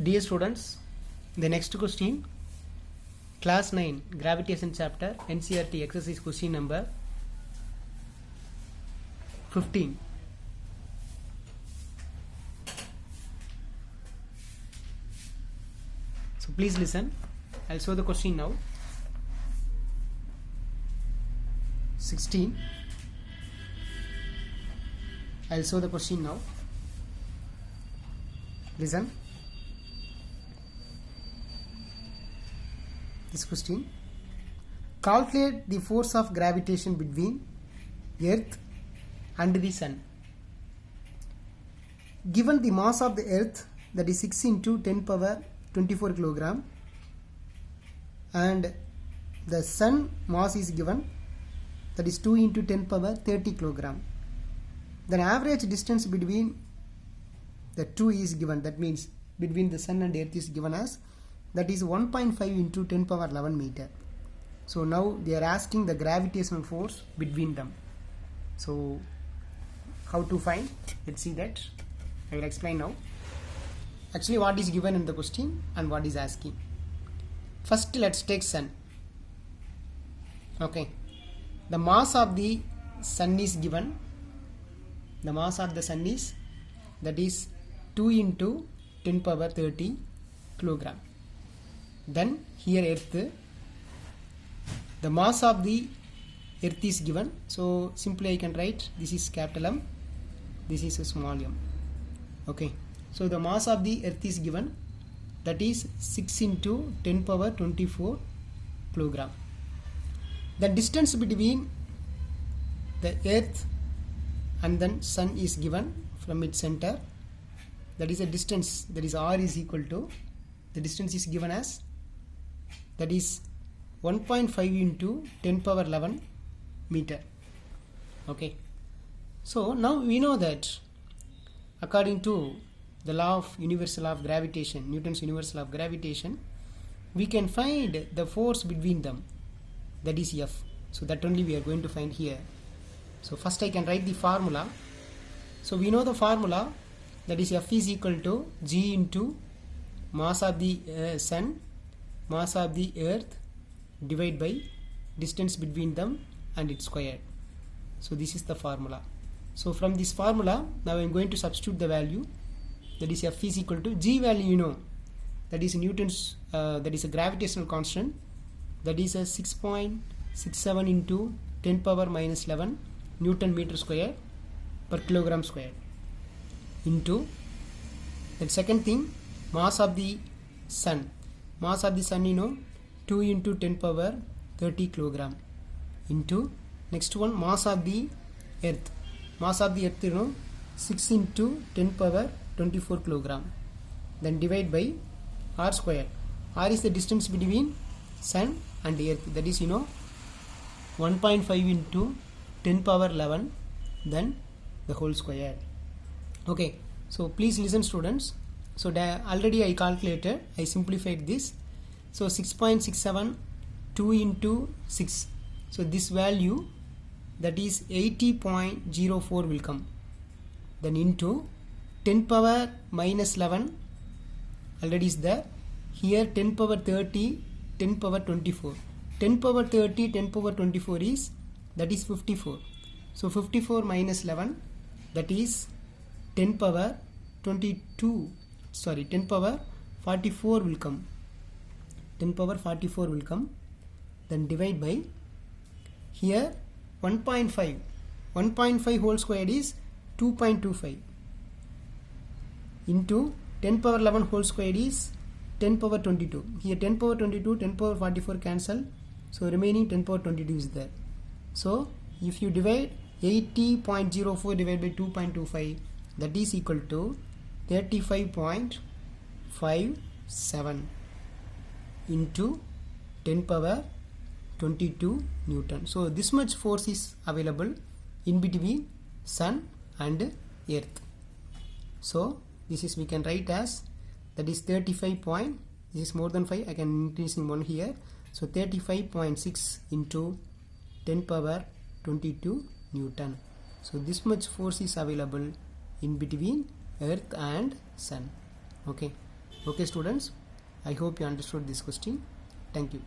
Dear students, the next question, class 9 gravitation chapter NCERT exercise question number 15. So please listen. I'll show the question now. 16. I'll show the question now. Listen. This question: calculate the force of gravitation between Earth and the Sun. Given the mass of the Earth, that is 6 into 10 power 24 kilogram, and the Sun mass is given, that is 2 into 10 power 30 kilogram. Then average distance between the two is given, that means between the Sun and Earth is given as, that is 1.5 into 10 power 11 meter. So now they are asking the gravitational force between them. So how to find? Let's see that. I will explain now. Actually, what is given in the question and what is asking. First, let's take Sun. Okay. The mass of the Sun is given. The mass of the Sun is, that is 2 into 10 power 30 kilogram. Then here Earth, the mass of the Earth is given, so simply I can write this is capital M, this is a small m. Okay, so the mass of the Earth is given, that is 6 into 10 power 24 kilogram. The distance between the Earth and then Sun is given from its center, that is a distance, that is r is equal to, the distance is given as, that is 1.5 into 10 power 11 meter. Okay, so now we know that according to the law of universal law of gravitation, Newton's universal law of gravitation, we can find the force between them, that is F. So that only we are going to find here. So first I can write the formula. So we know the formula, that is F is equal to G into mass of the Sun, mass of the Earth, divided by distance between them and its square. So this is the formula. So from this formula, now I am going to substitute the value, that is F is equal to G value, you know, that is Newton's, that is a gravitational constant, that is a 6.67 into 10 power minus 11 Newton meter square per kilogram square, into that second thing, mass of the Sun. Mass of the Sun, you know, 2 into 10 power 30 kilogram, into next one, mass of the Earth. Mass of the Earth, you know, 6 into 10 power 24 kilogram. Then divide by r square. R is the distance between Sun and Earth, that is, you know, 1.5 into 10 power 11, then the whole square. Okay, so please listen, students. So already I calculated, I simplified this. So 6.67, 2 into 6. So this value, that is 80.04 will come. Then into 10 power minus 11, already is there. Here 10 power 30, 10 power 24. 10 power 30, 10 power 24 is, that is 54. So 54 minus 11, that is 10 power 22. Sorry, 10 power 44 will come. 10 power 44 will come. Then divide by, here 1.5. 1.5 whole square is 2.25. Into 10 power 11 whole square is 10 power 22. Here 10 power 22, 10 power 44 cancel. So remaining 10 power 22 is there. So if you divide 80.04 divided by 2.25, that is equal to 35.57 into 10 power 22 Newton. So this much force is available in between Sun and Earth. So this is, we can write as, that is 35 point, this is more than 5, I can increase in 1 here. So 35.6 into 10 power 22 Newton. So this much force is available in between Earth and Sun. Okay, Okay students, I hope you understood this question. Thank you.